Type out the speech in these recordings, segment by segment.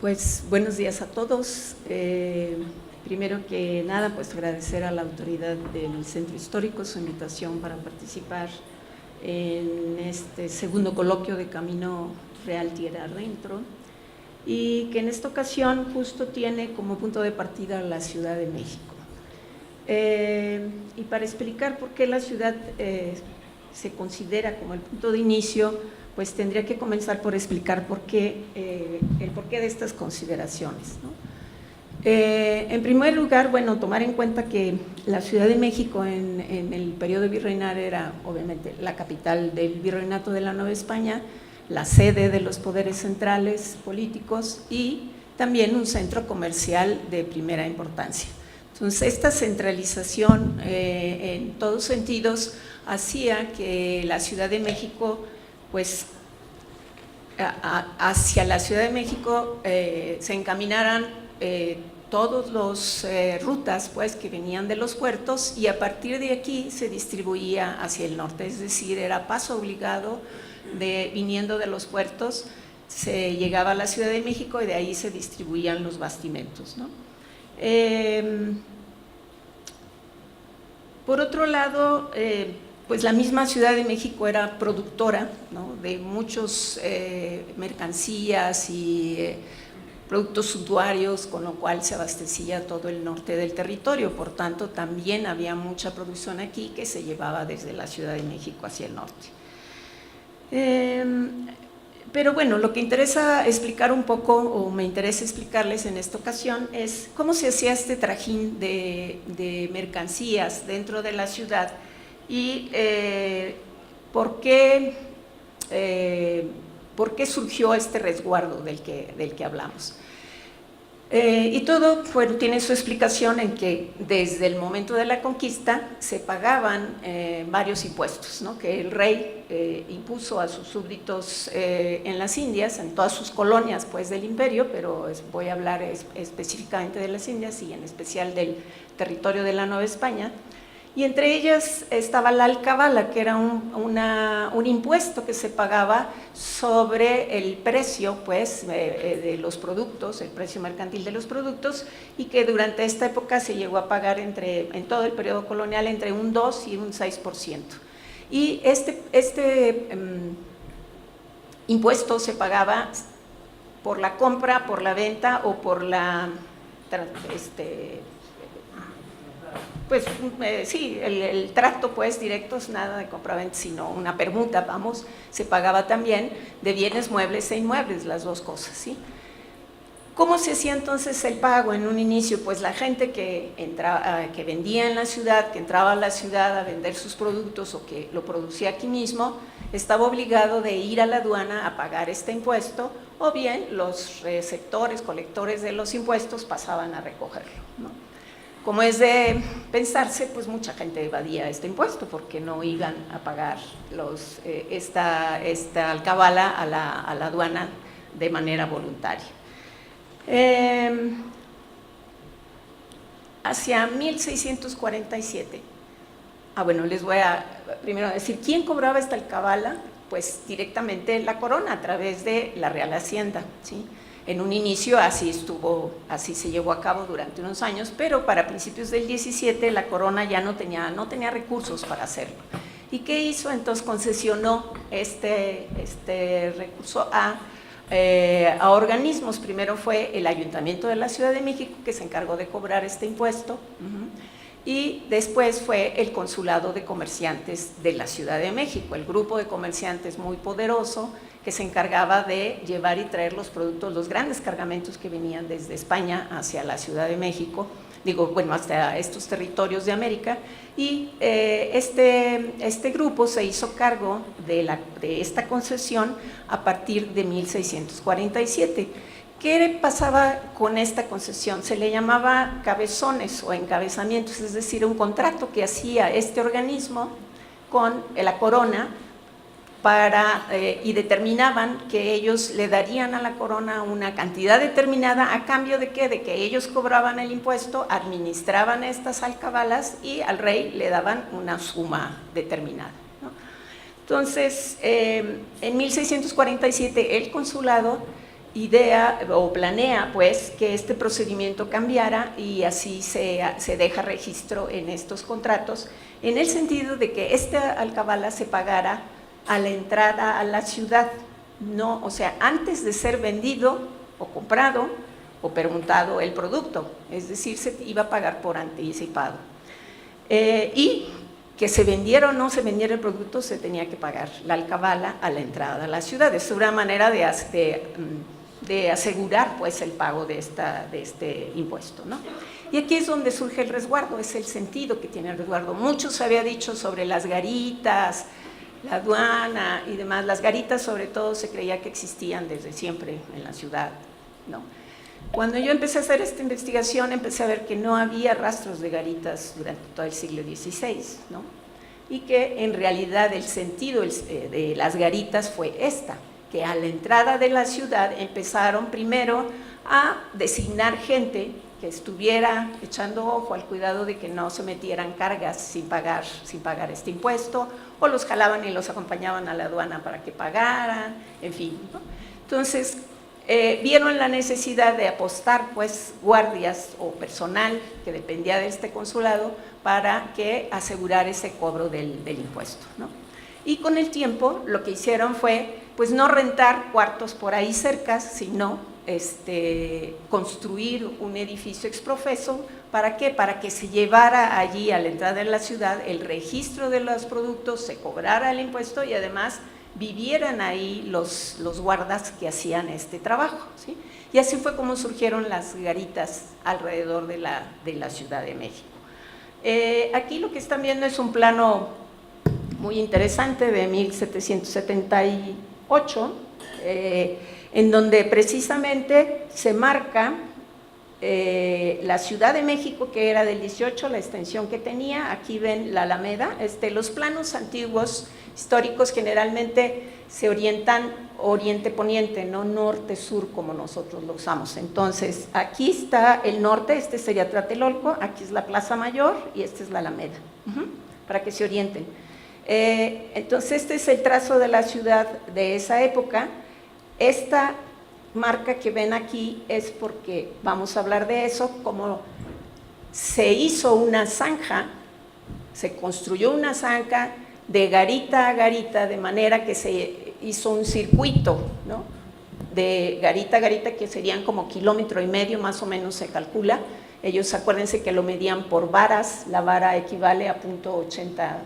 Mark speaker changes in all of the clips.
Speaker 1: Pues buenos días a todos. Primero que nada, pues agradecer a la autoridad del Centro Histórico su invitación para participar en este segundo coloquio de Camino Real Tierra Adentro, y que en esta ocasión justo tiene como punto de partida la Ciudad de México. Y para explicar por qué la ciudad se considera como el punto de inicio, pues tendría que comenzar por explicar el porqué de estas consideraciones, ¿no? En primer lugar, bueno, tomar en cuenta que la Ciudad de México en el periodo virreinal era obviamente la capital del virreinato de la Nueva España, la sede de los poderes centrales políticos y también un centro comercial de primera importancia. Entonces, esta centralización en todos sentidos hacía que la Ciudad de México, pues hacia la Ciudad de México se encaminaran todas las rutas pues, que venían de los puertos, y a partir de aquí se distribuía hacia el norte, es decir, era paso obligado viniendo de los puertos, se llegaba a la Ciudad de México y de ahí se distribuían los bastimentos, ¿no? Por otro lado, pues la misma Ciudad de México era productora, ¿no?, de muchos mercancías y productos suntuarios, con lo cual se abastecía todo el norte del territorio. Por tanto, también había mucha producción aquí que se llevaba desde la Ciudad de México hacia el norte. Pero bueno, lo que interesa explicar un poco, o me interesa explicarles en esta ocasión, es cómo se hacía este trajín de mercancías dentro de la ciudad y por qué surgió este resguardo del que hablamos. Y todo tiene su explicación en que desde el momento de la conquista se pagaban varios impuestos, ¿no?, que el rey impuso a sus súbditos en las Indias, en todas sus colonias pues, del imperio, pero voy a hablar específicamente de las Indias y en especial del territorio de la Nueva España. Y entre ellas estaba la alcabala, que era un impuesto que se pagaba sobre el precio pues, de los productos, el precio mercantil de los productos, y que durante esta época se llegó a pagar en todo el periodo colonial entre un 2 y un 6%. Y este impuesto se pagaba por la compra, por la venta o por la… pues sí, el trato pues directos, nada de compraventa, sino una permuta, vamos, se pagaba también de bienes muebles e inmuebles, las dos cosas, ¿sí? ¿Cómo se hacía entonces el pago en un inicio? Pues la gente que vendía en la ciudad, que entraba a la ciudad a vender sus productos o que lo producía aquí mismo, estaba obligado de ir a la aduana a pagar este impuesto, o bien los receptores, colectores de los impuestos pasaban a recogerlo, ¿no? Como es de pensarse, pues mucha gente evadía este impuesto porque no iban a pagar esta alcabala a la aduana de manera voluntaria. Hacia 1647, bueno, les voy a primero decir, ¿quién cobraba esta alcabala? Pues directamente la corona a través de la Real Hacienda, ¿sí? En un inicio así se llevó a cabo durante unos años, pero para principios del 17 la corona ya no tenía recursos para hacerlo. ¿Y qué hizo? Entonces concesionó este recurso a organismos. Primero fue el Ayuntamiento de la Ciudad de México, que se encargó de cobrar este impuesto, y después fue el Consulado de Comerciantes de la Ciudad de México, el grupo de comerciantes muy poderoso que se encargaba de llevar y traer los productos, los grandes cargamentos que venían desde España hacia la Ciudad de México, hasta estos territorios de América, y este grupo se hizo cargo de esta concesión a partir de 1647. ¿Qué pasaba con esta concesión? Se le llamaba cabezones o encabezamientos, es decir, un contrato que hacía este organismo con la corona y determinaban que ellos le darían a la corona una cantidad determinada a cambio de ¿qué? De que ellos cobraban el impuesto, administraban estas alcabalas y al rey le daban una suma determinada, ¿no? Entonces, en 1647 el consulado idea o planea pues que este procedimiento cambiara y así se deja registro en estos contratos, en el sentido de que esta alcabala se pagara a la entrada a la ciudad, no, o sea, antes de ser vendido o comprado o permutado el producto, es decir, se iba a pagar por anticipado. Y que se vendiera o no se vendiera el producto, se tenía que pagar la alcabala a la entrada a la ciudad. Es una manera de asegurar pues el pago de este impuesto, ¿no? Y aquí es donde surge el resguardo, es el sentido que tiene el resguardo. Mucho se había dicho sobre las garitas, la aduana y demás. Las garitas sobre todo se creía que existían desde siempre en la ciudad, ¿no? Cuando yo empecé a hacer esta investigación, empecé a ver que no había rastros de garitas durante todo el siglo XVI, ¿no? Y que en realidad el sentido de las garitas fue que a la entrada de la ciudad empezaron primero a designar gente que estuviera echando ojo al cuidado de que no se metieran cargas sin pagar este impuesto, o los jalaban y los acompañaban a la aduana para que pagaran, en fin, ¿no? Entonces, vieron la necesidad de apostar pues guardias o personal que dependía de este consulado para que asegurar ese cobro del impuesto, ¿no? Y con el tiempo lo que hicieron fue pues no rentar cuartos por ahí cerca, sino construir un edificio exprofeso. ¿Para qué? Para que se llevara allí a la entrada de la ciudad el registro de los productos, se cobrara el impuesto y además vivieran ahí los guardas que hacían este trabajo, ¿sí? Y así fue como surgieron las garitas alrededor de la Ciudad de México. Aquí lo que están viendo es un plano muy interesante de 1778, en donde precisamente se marca la Ciudad de México, que era del 18, la extensión que tenía. Aquí ven la Alameda. Los planos antiguos históricos generalmente se orientan oriente-poniente, no norte-sur como nosotros lo usamos. Entonces, aquí está el norte, este sería Tlatelolco, aquí es la Plaza Mayor y esta es la Alameda, para que se orienten. Entonces, este es el trazo de la ciudad de esa época. Esta marca que ven aquí es porque vamos a hablar de eso, como se hizo una zanja, se construyó una zanja de garita a garita, de manera que se hizo un circuito, ¿no? De garita a garita, que serían como 1,5 kilómetros más o menos se calcula. Ellos acuérdense que lo medían por varas, la vara equivale a 0.80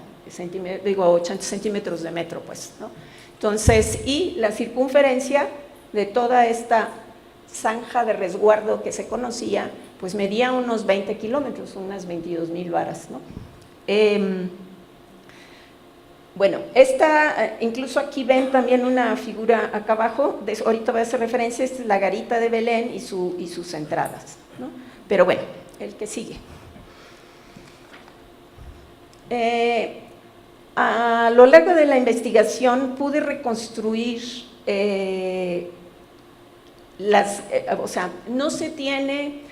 Speaker 1: centímetros de metro, pues, ¿no? Entonces, y la circunferencia de toda esta zanja de resguardo que se conocía, pues medía unos 20 kilómetros, unas 22,000 varas, ¿no? Bueno, incluso aquí ven también una figura acá abajo, ahorita voy a hacer referencia, esta es la garita de Belén y sus entradas, ¿no? Pero bueno, el que sigue. A lo largo de la investigación pude reconstruir o sea, no se tiene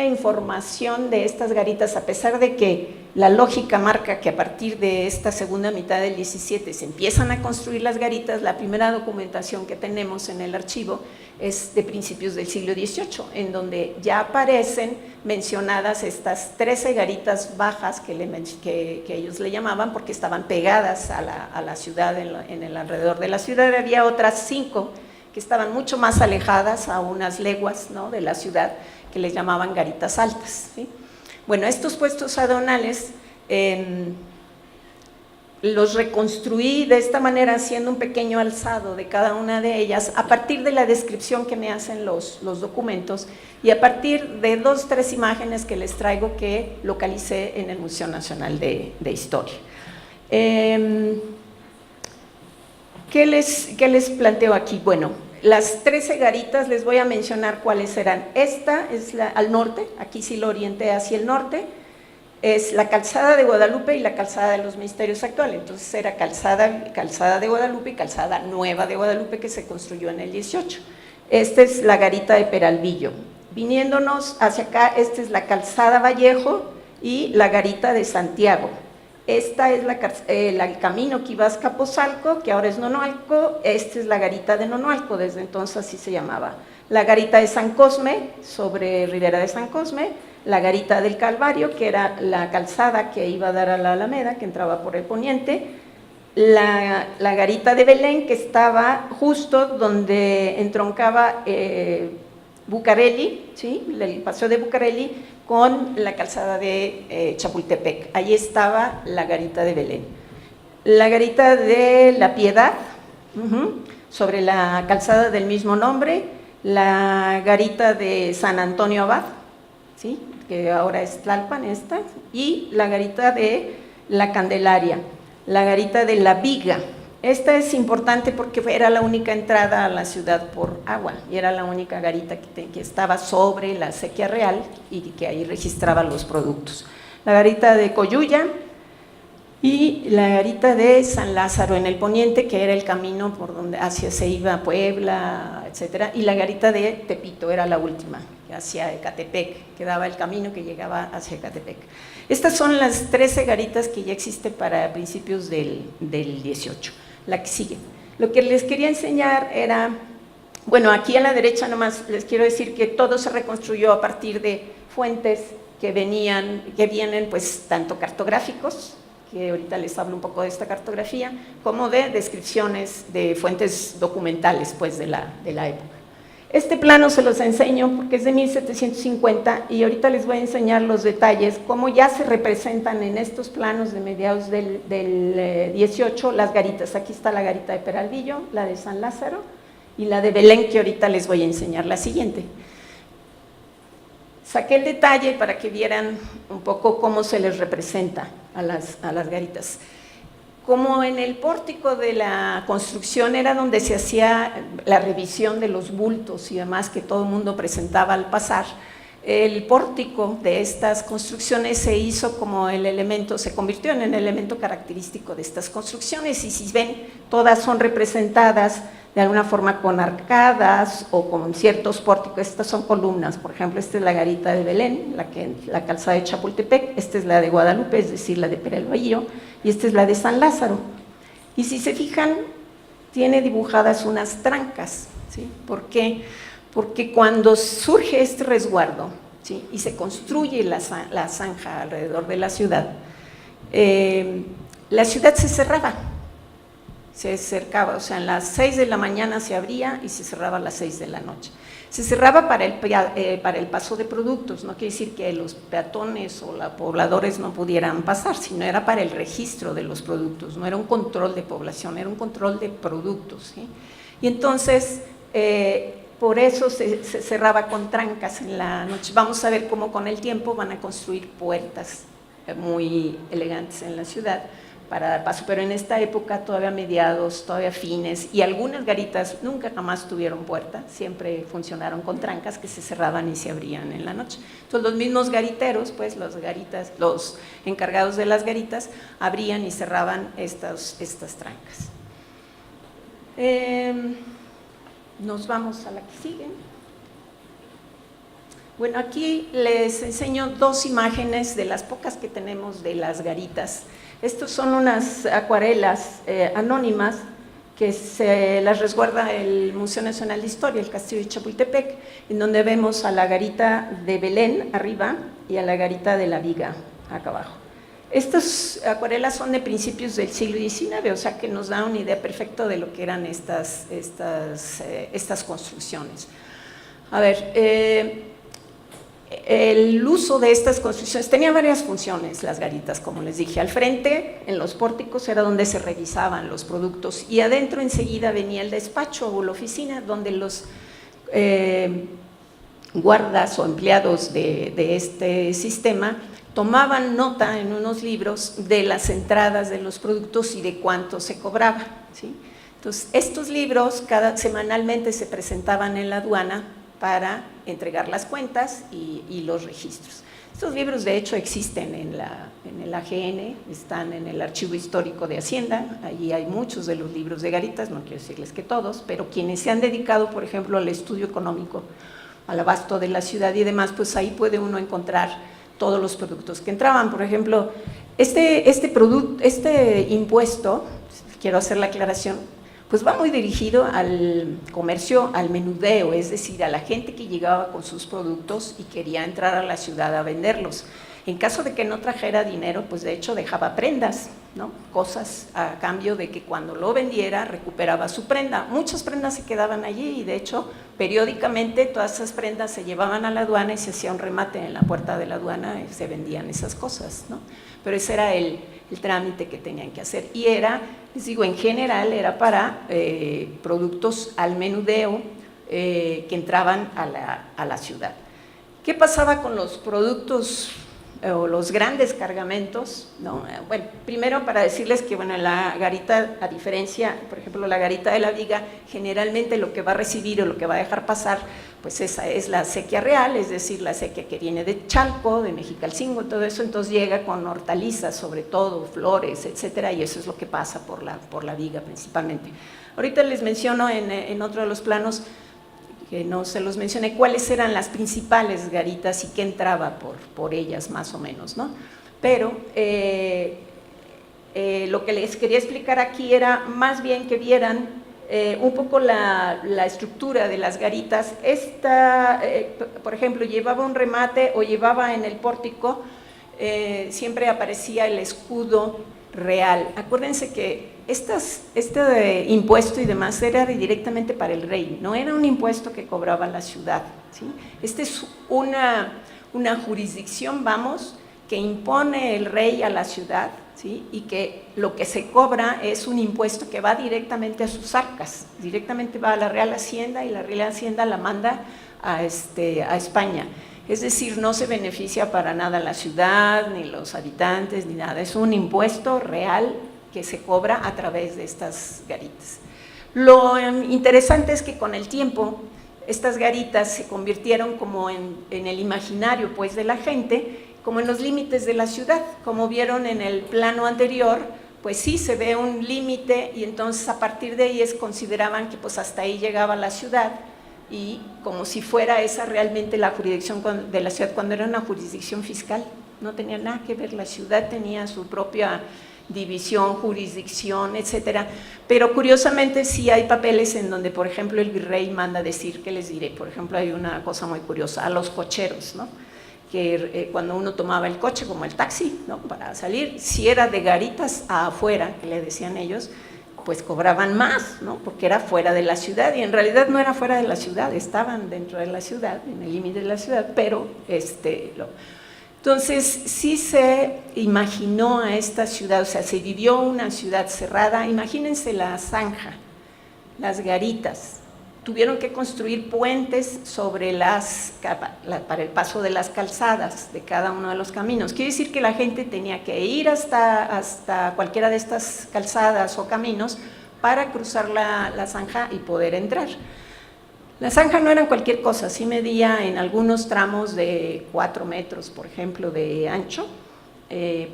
Speaker 1: información de estas garitas, a pesar de que la lógica marca que a partir de esta segunda mitad del 17 se empiezan a construir las garitas. La primera documentación que tenemos en el archivo es de principios del siglo XVIII, en donde ya aparecen mencionadas estas 13 garitas bajas que ellos le llamaban, porque estaban pegadas a la ciudad, en el alrededor de la ciudad. Había otras 5 que estaban mucho más alejadas, a unas leguas, ¿no?, de la ciudad, que les llamaban garitas altas, ¿sí? Bueno, estos puestos aduanales los reconstruí de esta manera, haciendo un pequeño alzado de cada una de ellas, a partir de la descripción que me hacen los documentos y a partir de 2 o 3 imágenes que les traigo que localicé en el Museo Nacional de Historia. ¿Qué les planteo aquí? Bueno, las 13 garitas les voy a mencionar cuáles eran. Esta es al norte, aquí sí lo orienté hacia el norte, es la calzada de Guadalupe y la calzada de los Ministerios actual. Entonces era calzada de Guadalupe y calzada nueva de Guadalupe, que se construyó en el 18. Esta es la garita de Peralvillo. Viniéndonos hacia acá, esta es la calzada Vallejo y la garita de Santiago. Esta es el camino que iba a Azcapotzalco, que ahora es Nonualco. Esta es la garita de Nonualco, desde entonces así se llamaba. La garita de San Cosme, sobre Ribera de San Cosme, la garita del Calvario, que era la calzada que iba a dar a la Alameda, que entraba por el poniente, la garita de Belén, que estaba justo donde entroncaba Bucareli, ¿sí? El paseo de Bucareli, con la calzada de Chapultepec. Ahí estaba la garita de Belén. La garita de La Piedad, sobre la calzada del mismo nombre, la garita de San Antonio Abad, ¿sí? Que ahora es Tlalpan esta, y la garita de La Candelaria, la garita de La Viga. Esta es importante porque era la única entrada a la ciudad por agua y era la única garita que estaba sobre la acequia real y que ahí registraba los productos. La garita de Coyuya y la garita de San Lázaro en el poniente, que era el camino por donde hacia se iba a Puebla, etcétera, y la garita de Tepito era la última, hacia Ecatepec, que daba el camino que llegaba hacia Ecatepec. Estas son las 13 garitas que ya existen para principios del 18. La que sigue. Lo que les quería enseñar era, bueno, aquí a la derecha nomás les quiero decir que todo se reconstruyó a partir de fuentes que vienen pues tanto cartográficos, que ahorita les hablo un poco de esta cartografía, como de descripciones de fuentes documentales pues de la época. Este plano se los enseño porque es de 1750 y ahorita les voy a enseñar los detalles, cómo ya se representan en estos planos de mediados del 18 las garitas. Aquí está la garita de Peralvillo, la de San Lázaro y la de Belén, que ahorita les voy a enseñar la siguiente. Saqué el detalle para que vieran un poco cómo se les representa a las garitas. Como en el pórtico de la construcción era donde se hacía la revisión de los bultos y demás que todo el mundo presentaba al pasar, el pórtico de estas construcciones se hizo como el elemento, se convirtió en el elemento característico de estas construcciones, y si ven, todas son representadas de alguna forma con arcadas o con ciertos pórticos. Estas son columnas, por ejemplo, esta es la garita de Belén, la calzada de Chapultepec, esta es la de Guadalupe, es decir, la de Peralvillo, y esta es la de San Lázaro. Y si se fijan, tiene dibujadas unas trancas, ¿sí? ¿Por qué? Porque cuando surge este resguardo, ¿sí? Y se construye la zanja alrededor de la ciudad se cerraba, se cercaba, o sea, a las 6 de la mañana se abría y se cerraba a las 6 de la noche. Se cerraba para el paso de productos, no quiere decir que los peatones o los pobladores no pudieran pasar, sino era para el registro de los productos, no era un control de población, era un control de productos, ¿sí? Y entonces, por eso se cerraba con trancas en la noche. Vamos a ver cómo con el tiempo van a construir puertas muy elegantes en la ciudad para dar paso, pero en esta época todavía mediados, todavía fines, y algunas garitas nunca jamás tuvieron puerta, siempre funcionaron con trancas que se cerraban y se abrían en la noche. Entonces los mismos gariteros, pues los encargados de las garitas, abrían y cerraban estas trancas. Nos vamos a la que sigue. Bueno, aquí les enseño dos imágenes de las pocas que tenemos de las garitas. Estos son unas acuarelas anónimas que se las resguarda el Museo Nacional de Historia, el Castillo de Chapultepec, en donde vemos a la garita de Belén arriba y a la garita de La Viga acá abajo. Estas acuarelas son de principios del siglo XIX, o sea que nos da una idea perfecta de lo que eran estas construcciones. A ver, el uso de estas construcciones tenía varias funciones, las garitas, como les dije. Al frente, en los pórticos, era donde se revisaban los productos, y adentro enseguida venía el despacho o la oficina, donde los guardas o empleados de este sistema tomaban nota en unos libros de las entradas de los productos y de cuánto se cobraba, ¿sí? Entonces, estos libros semanalmente se presentaban en la aduana para entregar las cuentas y los registros. Estos libros de hecho existen en el AGN, están en el Archivo Histórico de Hacienda, allí hay muchos de los libros de garitas, no quiero decirles que todos, pero quienes se han dedicado, por ejemplo, al estudio económico, al abasto de la ciudad y demás, pues ahí puede uno encontrar todos los productos que entraban. Por ejemplo, este impuesto, quiero hacer la aclaración, pues va muy dirigido al comercio, al menudeo, es decir, a la gente que llegaba con sus productos y quería entrar a la ciudad a venderlos. En caso de que no trajera dinero, pues de hecho dejaba prendas, ¿no? Cosas a cambio de que cuando lo vendiera recuperaba su prenda. Muchas prendas se quedaban allí y de hecho periódicamente todas esas prendas se llevaban a la aduana y se hacía un remate en la puerta de la aduana y se vendían esas cosas, ¿no? Pero ese era el trámite que tenían que hacer y era, les digo, en general era para productos al menudeo que entraban a la ciudad. ¿Qué pasaba con los productos o los grandes cargamentos? ¿No? Bueno, primero para decirles que bueno, la garita, a diferencia, por ejemplo, la garita de la viga, generalmente lo que va a recibir o lo que va a dejar pasar, pues esa es la acequia real, es decir, la acequia que viene de Chalco, de Mexicalcingo, todo eso, entonces llega con hortalizas, sobre todo, flores, etcétera, y eso es lo que pasa por la viga principalmente. Ahorita les menciono en otro de los planos, que no se los mencioné, cuáles eran las principales garitas y qué entraba por ellas más o menos, ¿no? Pero lo que les quería explicar aquí era más bien que vieran un poco la estructura de las garitas. Esta, por ejemplo, llevaba un remate o llevaba en el pórtico, siempre aparecía el escudo real. Acuérdense que este impuesto y demás era directamente para el rey, no era un impuesto que cobraba la ciudad, ¿sí? Esta es una jurisdicción, vamos, que impone el rey a la ciudad, ¿sí? Y que lo que se cobra es un impuesto que va directamente a sus arcas, directamente va a la Real Hacienda y la Real Hacienda la manda a España. Es decir, no se beneficia para nada la ciudad, ni los habitantes, ni nada. Es un impuesto real que se cobra a través de estas garitas. Lo interesante es que con el tiempo estas garitas se convirtieron como en el imaginario pues, de la gente, como en los límites de la ciudad. Como vieron en el plano anterior, pues sí se ve un límite y entonces a partir de ahí consideraban que pues hasta ahí llegaba la ciudad, y como si fuera esa realmente la jurisdicción de la ciudad, cuando era una jurisdicción fiscal, no tenía nada que ver, la ciudad tenía su propia división, jurisdicción, etcétera, pero curiosamente sí hay papeles en donde, por ejemplo, el virrey manda decir, ¿qué les diré? Por ejemplo, hay una cosa muy curiosa, a los cocheros, ¿no? Que cuando uno tomaba el coche, como el taxi, ¿no? Para salir, si era de garitas a afuera, que le decían ellos, pues cobraban más, ¿no? Porque era fuera de la ciudad, y en realidad no era fuera de la ciudad, estaban dentro de la ciudad, en el límite de la ciudad, pero entonces sí se imaginó a esta ciudad, o sea, se vivió una ciudad cerrada. Imagínense la zanja, las garitas, tuvieron que construir puentes sobre para el paso de las calzadas de cada uno de los caminos. Quiere decir que la gente tenía que ir hasta cualquiera de estas calzadas o caminos para cruzar la zanja y poder entrar. La zanja no era cualquier cosa, sí medía en algunos tramos de 4 metros, por ejemplo, de ancho,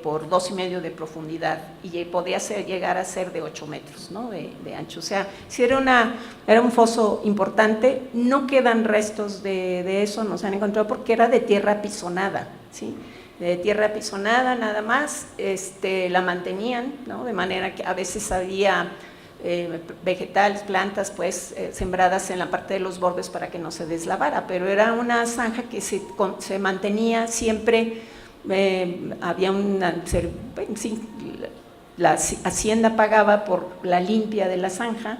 Speaker 1: por 2,5 de profundidad, y podía llegar a ser de 8 metros, ¿no? de ancho. O sea, sí era un foso importante. No quedan restos de eso, no se han encontrado, porque era de tierra apisonada, ¿sí? De tierra apisonada nada más, la mantenían, ¿no? De manera que a veces había vegetales, plantas pues sembradas en la parte de los bordes para que no se deslavara, pero era una zanja que se mantenía siempre. Había la hacienda pagaba por la limpia de la zanja,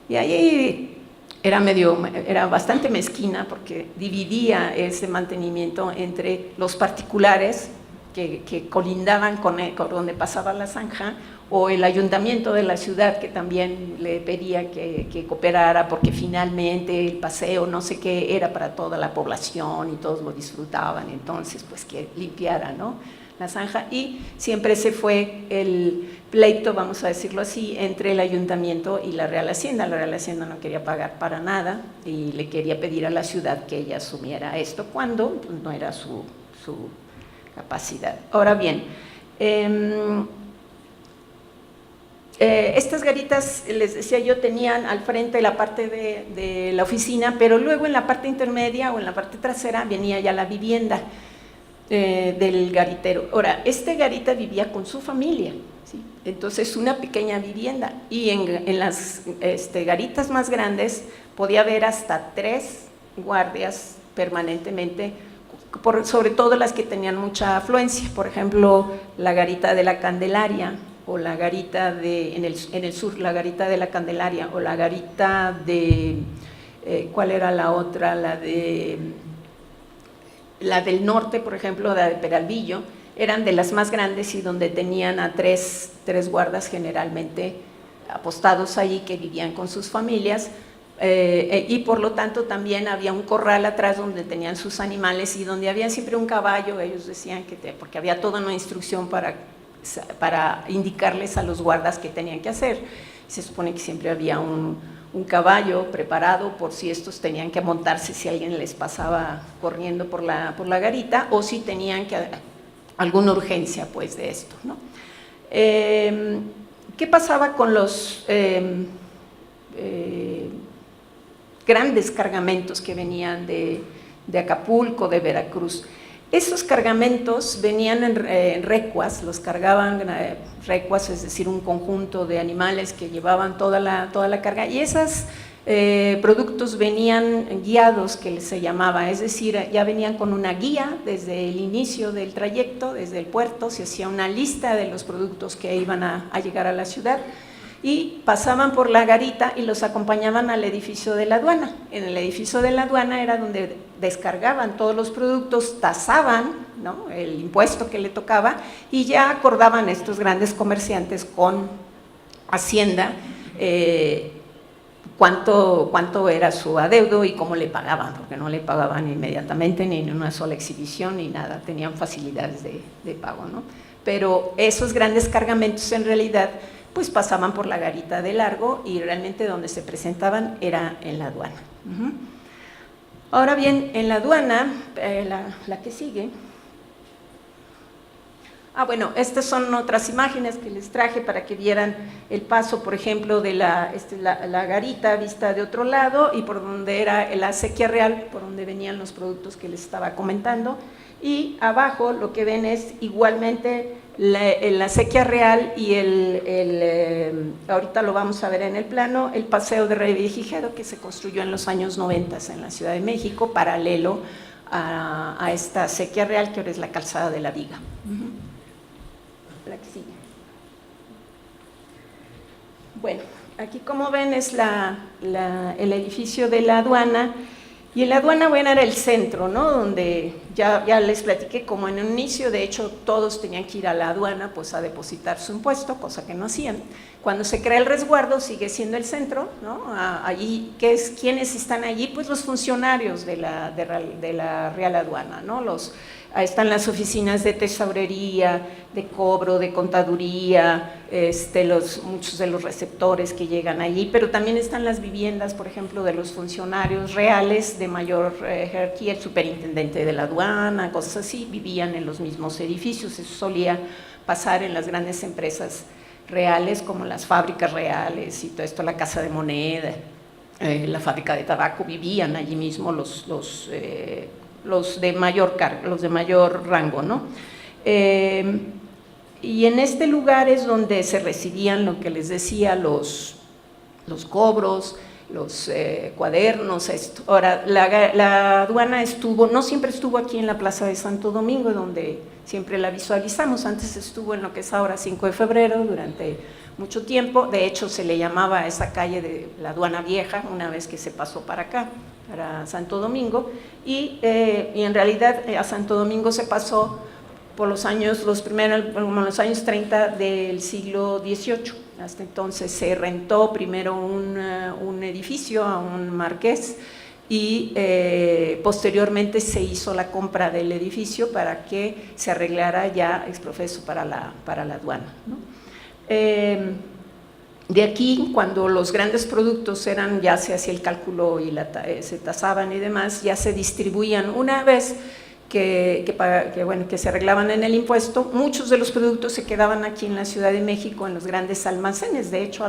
Speaker 1: y ahí era bastante mezquina porque dividía ese mantenimiento entre los particulares que colindaban con donde pasaba la zanja, o el ayuntamiento de la ciudad, que también le pedía que cooperara, porque finalmente el paseo no sé qué era para toda la población y todos lo disfrutaban, entonces pues que limpiara, ¿no? La zanja. Y siempre se fue el pleito, vamos a decirlo así, entre el ayuntamiento y la Real Hacienda. La Real Hacienda no quería pagar para nada y le quería pedir a la ciudad que ella asumiera esto, cuando pues, no era su capacidad. Ahora bien, estas garitas, les decía yo, tenían al frente la parte de la oficina, pero luego en la parte intermedia o en la parte trasera venía ya la vivienda. del garitero. Ahora, este garita vivía con su familia, ¿sí? Entonces una pequeña vivienda, y en las garitas más grandes podía haber hasta 3 guardias permanentemente, sobre todo las que tenían mucha afluencia, por ejemplo, la garita de la Candelaria, o la garita en el sur, la garita de la Candelaria, o la garita de, ¿cuál era la otra? La del norte, por ejemplo, la de Peralvillo, eran de las más grandes y donde tenían a tres guardas generalmente apostados allí que vivían con sus familias, y por lo tanto también había un corral atrás donde tenían sus animales y donde había siempre un caballo. Ellos decían porque había toda una instrucción para indicarles a los guardas qué tenían que hacer. Se supone que siempre había un caballo preparado por si estos tenían que montarse, si alguien les pasaba corriendo por la garita, o si tenían alguna urgencia pues de esto, ¿no? ¿Qué pasaba con los grandes cargamentos que venían de Acapulco, de Veracruz? Esos cargamentos venían en recuas, los cargaban recuas, es decir, un conjunto de animales que llevaban toda la carga, y esos productos venían guiados, que se llamaba, es decir, ya venían con una guía desde el inicio del trayecto, desde el puerto, se hacía una lista de los productos que iban a llegar a la ciudad, y pasaban por la garita y los acompañaban al edificio de la aduana. En el edificio de la aduana era donde descargaban todos los productos, tasaban, ¿no?, el impuesto que le tocaba, y ya acordaban estos grandes comerciantes con Hacienda cuánto era su adeudo y cómo le pagaban, porque no le pagaban inmediatamente ni en una sola exhibición ni nada, tenían facilidades de pago, ¿no? Pero esos grandes cargamentos en realidad pues pasaban por la garita de Largo, y realmente donde se presentaban era en la aduana. Ahora bien, en la aduana, la que sigue. Bueno, estas son otras imágenes que les traje para que vieran el paso, por ejemplo, de la garita vista de otro lado, y por donde era la acequia real, por donde venían los productos que les estaba comentando. Y abajo lo que ven es igualmente la acequia real y ahorita lo vamos a ver en el plano, el paseo de Revillagigedo, que se construyó en los años 90 en la Ciudad de México, paralelo a esta acequia real, que ahora es la calzada de la Viga. La que sigue. Bueno, aquí como ven es el edificio de la aduana. Y en la aduana, bueno, era el centro, ¿no?, donde ya les platiqué como en un inicio. De hecho todos tenían que ir a la aduana pues a depositar su impuesto, cosa que no hacían. Cuando se crea el resguardo sigue siendo el centro, ¿no? Allí, ¿quiénes están allí? Pues los funcionarios de la Real Aduana, ¿no? Ahí están las oficinas de tesorería, de cobro, de contaduría, muchos de los receptores que llegan allí, pero también están las viviendas, por ejemplo, de los funcionarios reales de mayor jerarquía, el superintendente de la aduana, cosas así, vivían en los mismos edificios. Eso solía pasar en las grandes empresas reales, como las fábricas reales y todo esto, la Casa de Moneda, la fábrica de tabaco, vivían allí mismo los de mayor rango, ¿no? Y en este lugar es donde se recibían lo que les decía, los cobros, los cuadernos, esto. Ahora, la aduana no siempre estuvo aquí en la Plaza de Santo Domingo, donde siempre la visualizamos. Antes estuvo en lo que es ahora 5 de febrero durante mucho tiempo. De hecho, se le llamaba a esa calle de la Aduana Vieja una vez que se pasó para acá, para Santo Domingo, y en realidad a Santo Domingo se pasó por los años 30 del siglo XVIII. Hasta entonces se rentó primero un edificio a un marqués, y posteriormente se hizo la compra del edificio para que se arreglara ya exprofeso para la aduana, ¿no? De aquí, cuando los grandes productos ya se hacía el cálculo y se tasaban y demás, ya se distribuían una vez que se arreglaban en el impuesto. Muchos de los productos se quedaban aquí en la Ciudad de México en los grandes almacenes. De hecho, a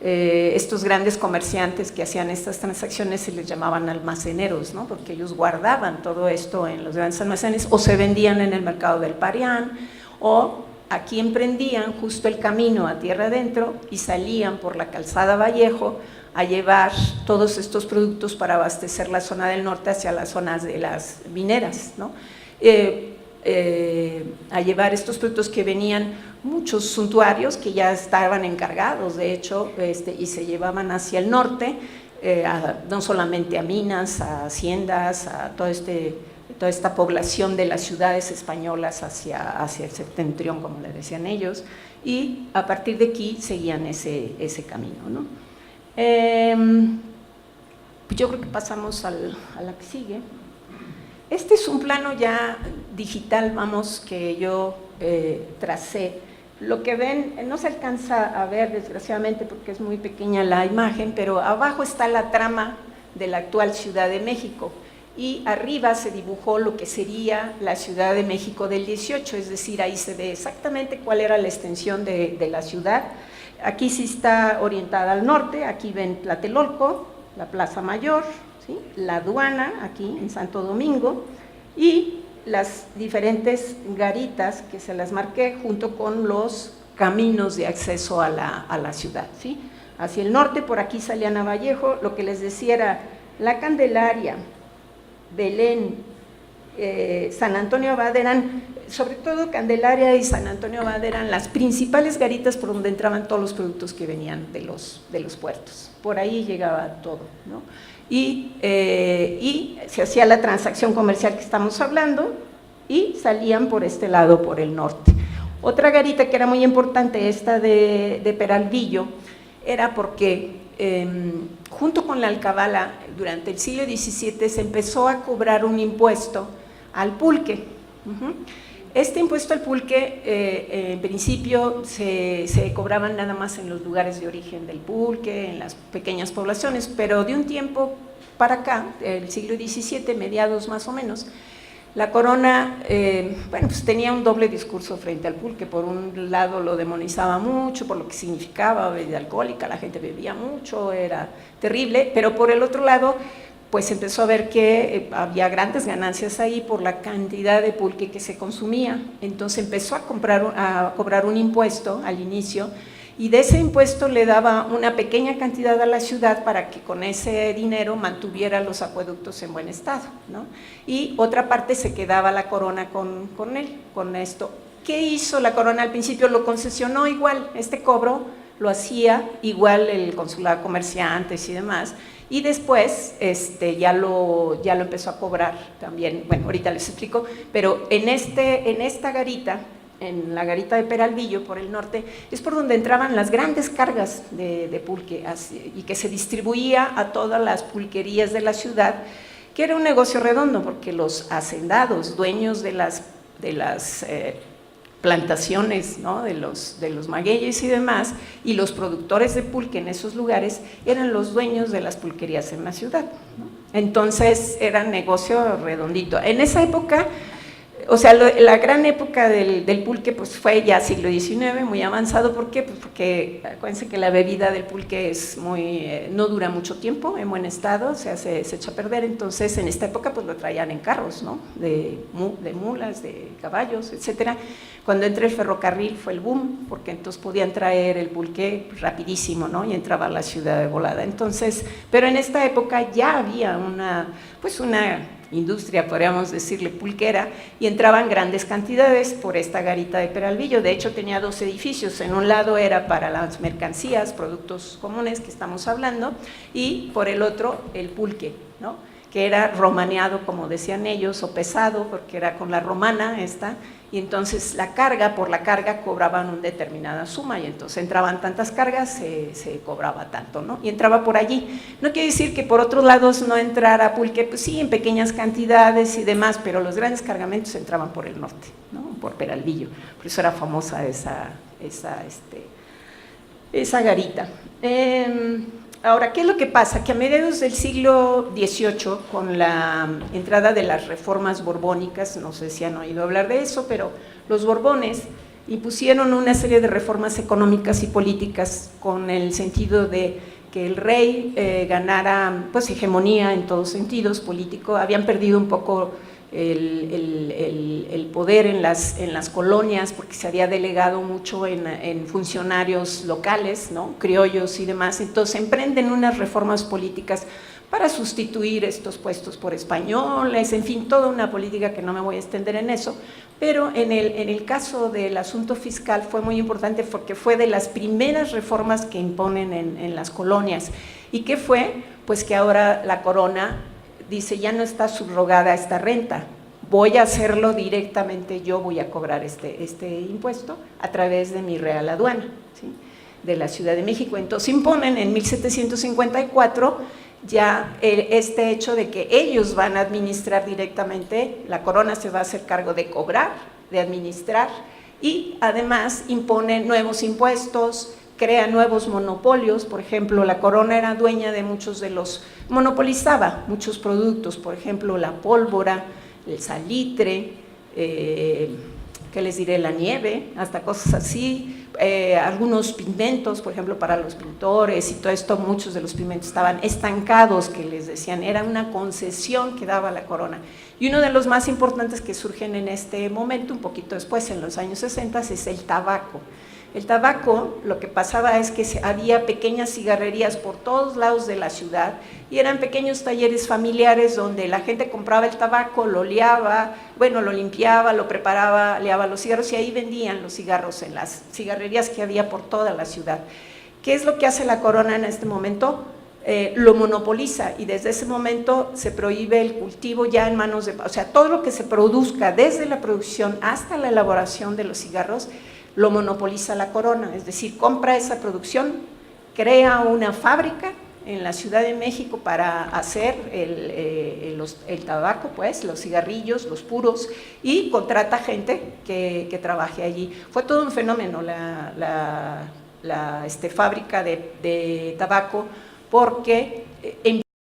Speaker 1: estos grandes comerciantes que hacían estas transacciones se les llamaban almaceneros, ¿no? Porque ellos guardaban todo esto en los grandes almacenes o se vendían en el mercado del Parián, o aquí emprendían justo el camino a tierra adentro y salían por la calzada Vallejo a llevar todos estos productos para abastecer la zona del norte hacia las zonas de las mineras, ¿no? A llevar estos productos que venían muchos suntuarios que ya estaban encargados, de hecho, y se llevaban hacia el norte, no solamente a minas, a haciendas, a toda esta población de las ciudades españolas hacia el septentrión, como le decían ellos, y a partir de aquí seguían ese camino, ¿no? Yo creo que pasamos a la que sigue. Este es un plano ya digital, vamos, que yo tracé. Lo que ven, no se alcanza a ver desgraciadamente porque es muy pequeña la imagen, pero abajo está la trama de la actual Ciudad de México y arriba se dibujó lo que sería la Ciudad de México del 18, es decir, ahí se ve exactamente cuál era la extensión de la ciudad. Aquí sí está orientada al norte, aquí ven Tlatelolco, la Plaza Mayor, ¿sí? La aduana aquí en Santo Domingo y las diferentes garitas que se las marqué junto con los caminos de acceso a la ciudad, ¿sí? Hacia el norte, por aquí salían a Vallejo, lo que les decía era La Candelaria, Belén, San Antonio Abad eran, sobre todo Candelaria y San Antonio Abad eran las principales garitas por donde entraban todos los productos que venían de los puertos, por ahí llegaba todo, ¿no? Y se hacía la transacción comercial que estamos hablando y salían por este lado, por el norte. Otra garita que era muy importante, esta de Peralvillo, era porque junto con la alcabala, durante el siglo XVII se empezó a cobrar un impuesto al pulque. Este impuesto al pulque, en principio, se cobraban nada más en los lugares de origen del pulque, en las pequeñas poblaciones, pero de un tiempo para acá, el siglo XVII, mediados más o menos, la corona, pues tenía un doble discurso frente al pulque. Por un lado lo demonizaba mucho por lo que significaba, bebida alcohólica, la gente bebía mucho, era terrible, pero por el otro lado, pues empezó a ver que había grandes ganancias ahí por la cantidad de pulque que se consumía, entonces empezó a cobrar un impuesto al inicio, y de ese impuesto le daba una pequeña cantidad a la ciudad para que con ese dinero mantuviera los acueductos en buen estado, ¿no? Y otra parte se quedaba la corona con esto. ¿Qué hizo la corona al principio? Lo concesionó igual, este cobro lo hacía igual el consulado de comerciantes y demás, y después ya lo empezó a cobrar también, bueno, ahorita les explico, pero en esta garita, en la garita de Peralvillo, por el norte, es por donde entraban las grandes cargas de pulque y que se distribuía a todas las pulquerías de la ciudad, que era un negocio redondo, porque los hacendados, dueños de las plantaciones, ¿no? de los magueyes y demás, y los productores de pulque en esos lugares eran los dueños de las pulquerías en la ciudad, ¿no? Entonces era negocio redondito. En esa época, o sea, la gran época del pulque pues fue ya siglo XIX, muy avanzado. ¿Por qué? Pues porque acuérdense que la bebida del pulque es no dura mucho tiempo en buen estado, o sea, se echa a perder. Entonces en esta época pues lo traían en carros, ¿no? de mulas, de caballos, etcétera. Cuando entra el ferrocarril fue el boom, porque entonces podían traer el pulque rapidísimo, ¿no? Y entraba a la ciudad de volada. Entonces, pero en esta época ya había una industria, podríamos decirle, pulquera, y entraban grandes cantidades por esta garita de Peralvillo. De hecho tenía 2 edificios, en un lado era para las mercancías, productos comunes que estamos hablando, y por el otro el pulque, ¿no? Que era romaneado, como decían ellos, o pesado, porque era con la romana y entonces por la carga cobraban una determinada suma, y entonces entraban tantas cargas, se cobraba tanto, ¿no? Y entraba por allí. No quiere decir que por otros lados no entrara pulque, pues sí, en pequeñas cantidades y demás, pero los grandes cargamentos entraban por el norte, ¿no? Por Peralvillo, por eso era famosa esa garita. Ahora, ¿qué es lo que pasa? Que a mediados del siglo XVIII, con la entrada de las reformas borbónicas, no sé si han oído hablar de eso, pero los Borbones impusieron una serie de reformas económicas y políticas con el sentido de que el rey ganara pues hegemonía en todos sentidos político. Habían perdido un poco el poder en las colonias porque se había delegado mucho en funcionarios locales, ¿no?, criollos y demás. Entonces emprenden unas reformas políticas para sustituir estos puestos por españoles, en fin, toda una política que no me voy a extender en eso, pero en el caso del asunto fiscal fue muy importante porque fue de las primeras reformas que imponen en las colonias. ¿Y qué fue? Pues que ahora la corona dice, ya no está subrogada esta renta, voy a hacerlo directamente, yo voy a cobrar este impuesto a través de mi Real Aduana, ¿sí?, de la Ciudad de México. Entonces imponen en 1754 ya este hecho de que ellos van a administrar directamente, la corona se va a hacer cargo de cobrar, de administrar, y además impone nuevos impuestos, crea nuevos monopolios. Por ejemplo, la corona era dueña de muchos de los, monopolizaba muchos productos, por ejemplo, la pólvora, el salitre, ¿qué les diré?, la nieve, hasta cosas así, algunos pigmentos, por ejemplo, para los pintores y todo esto. Muchos de los pigmentos estaban estancados, que les decían, era una concesión que daba la corona. Y uno de los más importantes que surgen en este momento, un poquito después, en los años 60, es el tabaco. El tabaco, lo que pasaba es que había pequeñas cigarrerías por todos lados de la ciudad y eran pequeños talleres familiares donde la gente compraba el tabaco, lo liaba, bueno, lo limpiaba, lo preparaba, liaba los cigarros y ahí vendían los cigarros en las cigarrerías que había por toda la ciudad. ¿Qué es lo que hace la corona en este momento? Lo monopoliza y desde ese momento se prohíbe el cultivo ya en manos de, o sea, todo lo que se produzca desde la producción hasta la elaboración de los cigarros lo monopoliza la corona, es decir, compra esa producción, crea una fábrica en la Ciudad de México para hacer el tabaco, pues, los cigarrillos, los puros, y contrata gente que trabaje allí. Fue todo un fenómeno la fábrica de tabaco, porque